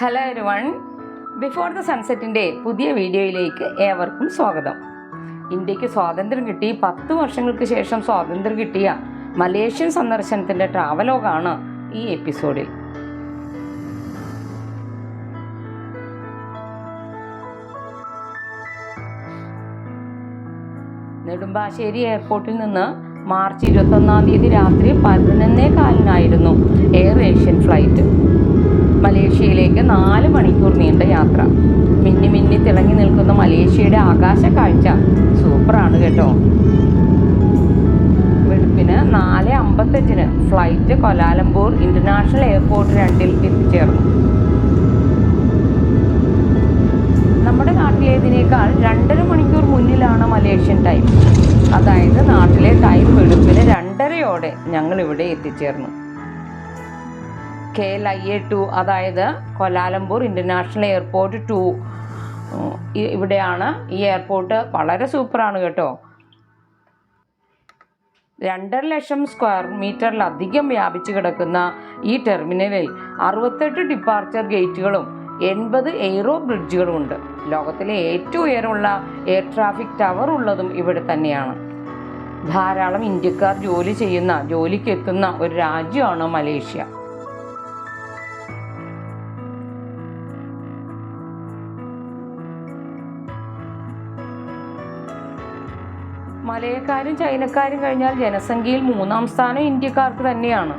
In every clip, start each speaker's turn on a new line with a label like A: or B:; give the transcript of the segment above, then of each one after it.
A: Hello everyone, before the സൺസെറ്റിൻ്റെ പുതിയ വീഡിയോയിലേക്ക് ഏവർക്കും സ്വാഗതം. ഇന്ത്യക്ക് സ്വാതന്ത്ര്യം കിട്ടി 10 വർഷങ്ങൾക്ക് ശേഷം സ്വാതന്ത്ര്യം കിട്ടിയ മലേഷ്യൻ സന്ദർശനത്തിൻ്റെ ട്രാവലോഗാണ് ഈ എപ്പിസോഡിൽ. നെടുമ്പാശ്ശേരി എയർപോർട്ടിൽ നിന്ന് മാർച്ച് 21 തീയതി രാത്രി 11:15 എയർ ഏഷ്യൻ ഫ്ലൈറ്റ്. മലേഷ്യയിലേക്ക് 4 മണിക്കൂർ നീണ്ട യാത്ര. മിന്നി മിന്നി തിളങ്ങി നിൽക്കുന്ന മലേഷ്യയുടെ ആകാശ കാഴ്ച സൂപ്പറാണ് കേട്ടോ. വെളുപ്പിന് 4:55 ഫ്ലൈറ്റ് കൊലാലംപൂർ ഇൻ്റർനാഷണൽ എയർപോർട്ട് 2 എത്തിച്ചേർന്നു. നമ്മുടെ നാട്ടിലേതിനേക്കാൾ 2.5 മണിക്കൂർ മുന്നിലാണ് മലേഷ്യൻ ടൈം. അതായത് നാട്ടിലെ ടൈം വെളുപ്പിന് 2:30 ഞങ്ങൾ ഇവിടെ എത്തിച്ചേർന്നു. KLIA 2, അതായത് കൊലാലംപൂർ ഇൻ്റർനാഷണൽ എയർപോർട്ട് 2 ഇവിടെയാണ്. ഈ എയർപോർട്ട് വളരെ സൂപ്പറാണ് കേട്ടോ. 2.5 ലക്ഷം സ്ക്വയർ മീറ്ററിലധികം വ്യാപിച്ചു കിടക്കുന്ന ഈ ടെർമിനലിൽ 68 ഡിപ്പാർച്ചർ ഗേറ്റുകളും 80 എയ്റോ ബ്രിഡ്ജുകളും ഉണ്ട്. ലോകത്തിലെ ഏറ്റവും ഉയരമുള്ള എയർ ട്രാഫിക് ടവർ ഉള്ളതും ഇവിടെ തന്നെയാണ്. ധാരാളം ഇന്ത്യക്കാർ ജോലിക്ക് എത്തുന്ന ഒരു രാജ്യമാണ് മലേഷ്യ. മലയക്കാരും ചൈനക്കാരും കഴിഞ്ഞാൽ ജനസംഖ്യയിൽ 3-ാം സ്ഥാനം ഇന്ത്യക്കാർക്ക് തന്നെയാണ്.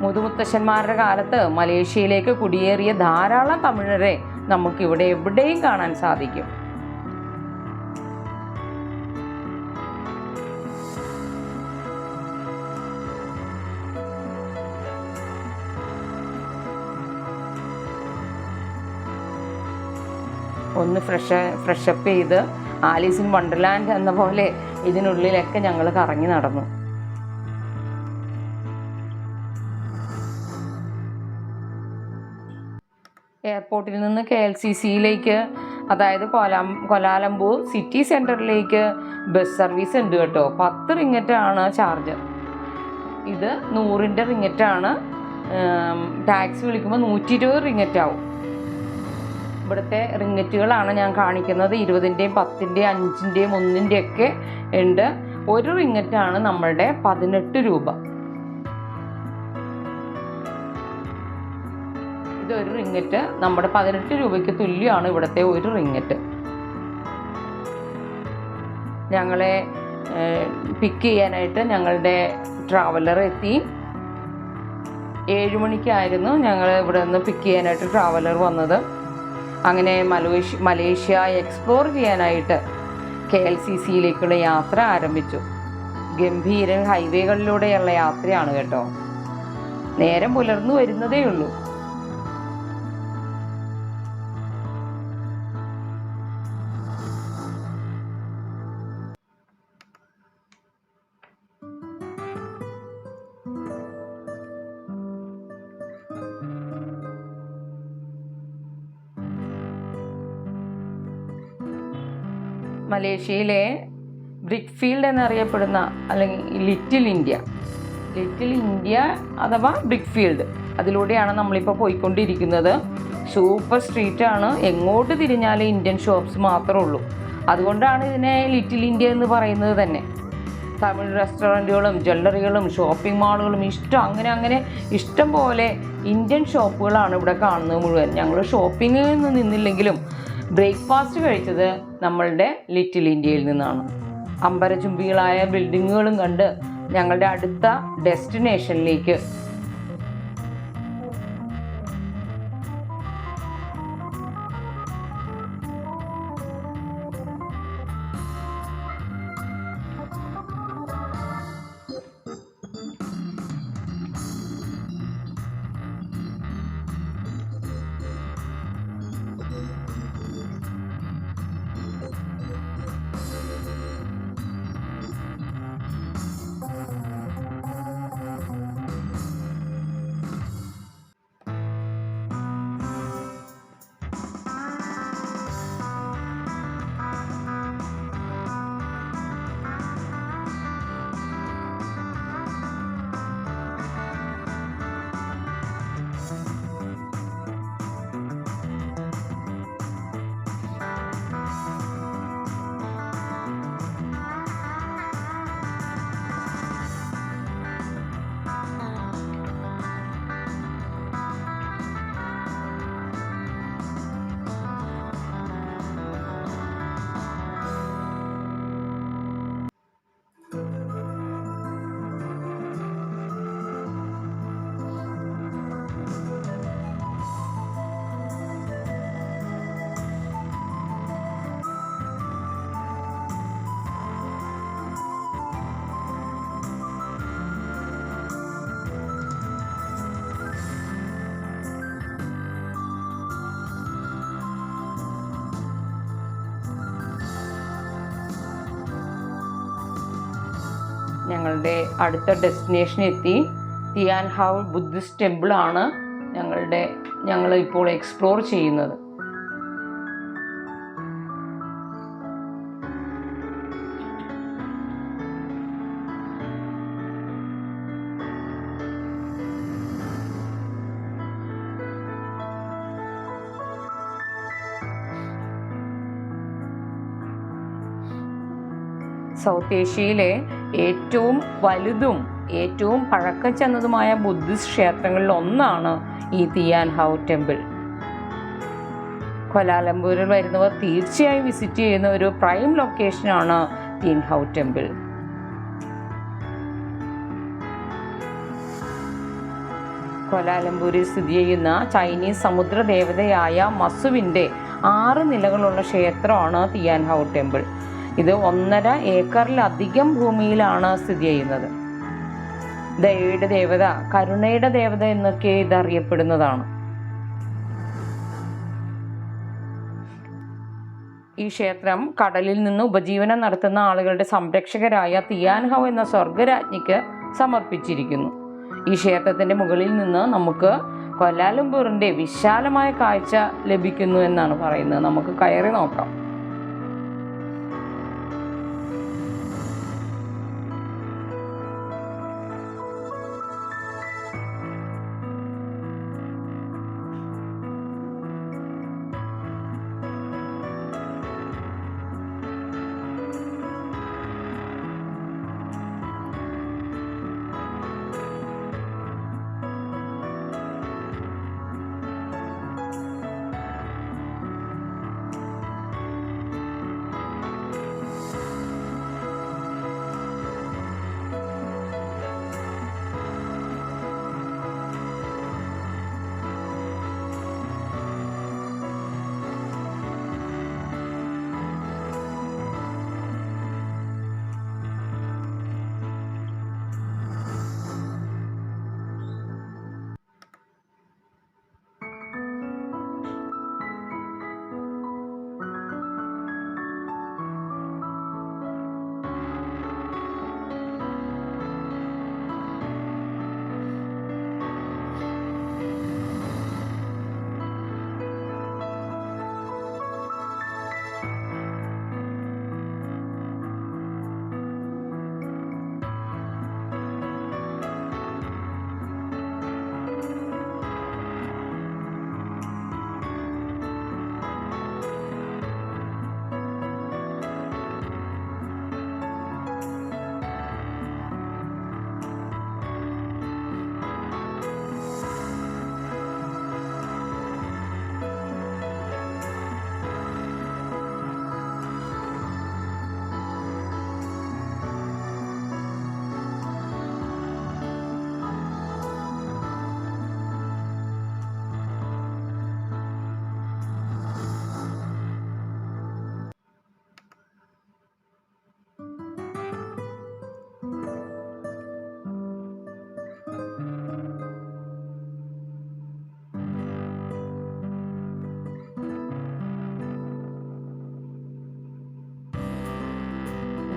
A: മുതുമുത്തശ്ശന്മാരുടെ കാലത്ത് മലേഷ്യയിലേക്ക് കുടിയേറിയ ധാരാളം തമിഴരെ നമുക്കിവിടെ എവിടെയും കാണാൻ സാധിക്കും. ഒന്ന് ഫ്രഷപ്പ് ചെയ്ത് ആലീസ് ഇൻ വണ്ടർലാൻഡ് എന്ന പോലെ ഇതിനുള്ളിലൊക്കെ ഞങ്ങൾ കറങ്ങി നടന്നു. എയർപോർട്ടിൽ നിന്ന് KLCCയിലേക്ക്, അതായത് കൊലാലംപൂർ സിറ്റി സെൻറ്ററിലേക്ക് ബസ് സർവീസ് ഉണ്ട് കേട്ടോ. 10 റിങ്ങറ്റാണ് ചാർജ്. ഇത് 100-ൻ്റെ റിങ്ങറ്റാണ്. ടാക്സി വിളിക്കുമ്പോൾ 120 റിങ്ങറ്റ് ആവും. ഇവിടുത്തെ റിങ്ങറ്റുകളാണ് ഞാൻ കാണിക്കുന്നത്. 20-ൻ്റെയും 10-ൻ്റെയും 5-ൻ്റെയും 1-ൻ്റെ ഒക്കെ ഉണ്ട്. ഒരു റിങ്ങറ്റാണ് നമ്മളുടെ 18 രൂപ. ഇതൊരു റിങ്ങറ്റ് നമ്മുടെ 18 രൂപയ്ക്ക് തുല്യമാണ് ഇവിടുത്തെ ഒരു റിങ്ങറ്റ്. ഞങ്ങളെ പിക്ക് ചെയ്യാനായിട്ട് ഞങ്ങളുടെ ട്രാവലർ എത്തി. 7 മണിക്കായിരുന്നു ഞങ്ങൾ ഇവിടെ നിന്ന് പിക്ക് ചെയ്യാനായിട്ട് ട്രാവലർ വന്നത്. അങ്ങനെ മലേഷ്യ എക്സ്പ്ലോർ ചെയ്യാനായിട്ട് KLCCയിലേക്കുള്ള യാത്ര ആരംഭിച്ചു. ഗംഭീരൻ ഹൈവേകളിലൂടെയുള്ള യാത്രയാണ് കേട്ടോ. നേരം പുലർന്നു വരുന്നതേ ഉള്ളൂ. മലേഷ്യയിലെ ബ്രിക്ക്ഫീൽഡ് എന്നറിയപ്പെടുന്ന, അല്ലെങ്കിൽ ലിറ്റിൽ ഇന്ത്യ അഥവാ ബ്രിക്ക്ഫീൽഡ്, അതിലൂടെയാണ് നമ്മളിപ്പോൾ പോയിക്കൊണ്ടിരിക്കുന്നത്. സൂപ്പർ സ്ട്രീറ്റാണ്. എങ്ങോട്ട് തിരിഞ്ഞാലും ഇന്ത്യൻ ഷോപ്സ് മാത്രമേ ഉള്ളൂ. അതുകൊണ്ടാണ് ഇതിനെ ലിറ്റിൽ ഇന്ത്യ എന്ന് പറയുന്നത് തന്നെ. തമിഴ് റെസ്റ്റോറൻറ്റുകളും ജ്വല്ലറികളും ഷോപ്പിംഗ് മാളുകളും അങ്ങനെ ഇഷ്ടം പോലെ ഇന്ത്യൻ ഷോപ്പുകളാണ് ഇവിടെ കാണുന്നത് മുഴുവൻ. ഞങ്ങൾ ഷോപ്പിങ്ങിൽ നിന്ന് നിന്നില്ലെങ്കിലും ബ്രേക്ക്ഫാസ്റ്റ് കഴിച്ചത് നമ്മളുടെ ലിറ്റിൽ ഇന്ത്യയിൽ നിന്നാണ്. അമ്പരചുംബികളായ ബിൽഡിങ്ങുകളും കണ്ട് ഞങ്ങളുടെ അടുത്ത ഡെസ്റ്റിനേഷനിലേക്ക് ഞങ്ങളുടെ അടുത്ത ഡെസ്റ്റിനേഷൻ എത്തി. തിയാൻ ഹൗ ബുദ്ധിസ്റ്റ് ടെമ്പിളാണ് ഞങ്ങൾ ഇപ്പോൾ എക്സ്പ്ലോർ ചെയ്യുന്നത്. സൗത്ത് ഏഷ്യയിലെ ഏറ്റവും വലുതും ഏറ്റവും പഴക്കം ചെന്നതുമായ ബുദ്ധിസ്റ്റ് ക്ഷേത്രങ്ങളിൽ ഒന്നാണ് ഈ തിയാൻ ഹൗ ടെമ്പിൾ. ക്വാലാലംപൂരിൽ വരുന്നവർ തീർച്ചയായും വിസിറ്റ് ചെയ്യുന്ന ഒരു പ്രൈം ലൊക്കേഷനാണ് തിയാൻ ഹൗ ടെമ്പിൾ. ക്വാലാലംപൂരിൽ സ്ഥിതി ചെയ്യുന്ന ചൈനീസ് സമുദ്ര ദേവതയായ മസുവിൻ്റെ 6 നിലകളുള്ള ക്ഷേത്രമാണ് തിയാൻ ഹൗ ടെമ്പിൾ. ഇത് 1.5 ഏക്കറിലധികം ഭൂമിയിലാണ് സ്ഥിതി ചെയ്യുന്നത്. ദയയുടെ ദേവത, കരുണയുടെ ദേവത എന്നൊക്കെ ഇതറിയപ്പെടുന്നതാണ്. ഈ ക്ഷേത്രം കടലിൽ നിന്ന് ഉപജീവനം നടത്തുന്ന ആളുകളുടെ സംരക്ഷകരായ തിയാൻ ഹൗ എന്ന സ്വർഗരാജ്ഞിക്ക് സമർപ്പിച്ചിരിക്കുന്നു. ഈ ക്ഷേത്രത്തിൻ്റെ മുകളിൽ നിന്ന് നമുക്ക് ക്വാലാലംപൂരിൻ്റെ വിശാലമായ കാഴ്ച ലഭിക്കുന്നു എന്നാണ് പറയുന്നത്. നമുക്ക് കയറി നോക്കാം.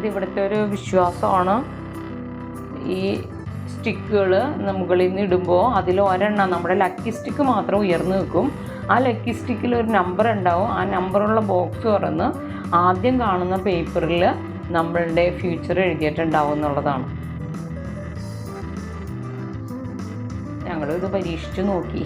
A: ഇവിടുത്തെ ഒരു വിശ്വാസമാണ്. ഈ സ്റ്റിക്കുകൾ മുകളിൽ നിന്ന് ഇടുമ്പോൾ അതിൽ ഒരെണ്ണം നമ്മുടെ ലക്കി സ്റ്റിക്ക് മാത്രം ഉയർന്നു നിൽക്കും. ആ ലക്കി സ്റ്റിക്കിൽ ഒരു നമ്പർ ഉണ്ടാവും. ആ നമ്പറുള്ള ബോക്സ് തുറന്ന് ആദ്യം കാണുന്ന പേപ്പറിൽ നമ്മളുടെ ഫ്യൂച്ചർ എഴുതിയിട്ടുണ്ടാവും എന്നുള്ളതാണ്. ഞങ്ങളിത് പരീക്ഷിച്ച് നോക്കി.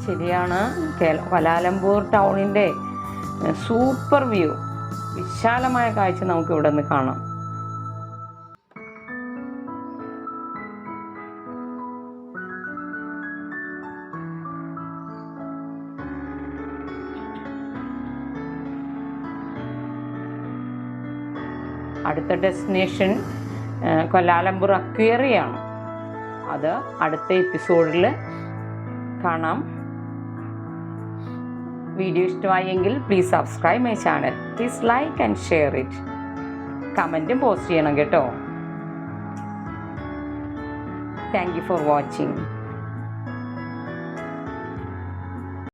A: ശരിയാണ്, ക്വാലാലംപൂർ ടൗണിൻ്റെ സൂപ്പർ വ്യൂ, വിശാലമായ കാഴ്ച നമുക്ക് ഇവിടെ നിന്ന് കാണാം. അടുത്ത ഡെസ്റ്റിനേഷൻ ക്വാലാലംപൂർ അക്വേറിയമാണ്. അത് അടുത്ത എപ്പിസോഡിൽ കാണാം. വീഡിയോ ഇഷ്ടമായെങ്കിൽ please subscribe my channel. Please like and share it. കമൻറ്റും പോസ്റ്റ് ചെയ്യണം കേട്ടോ. Thank you for watching.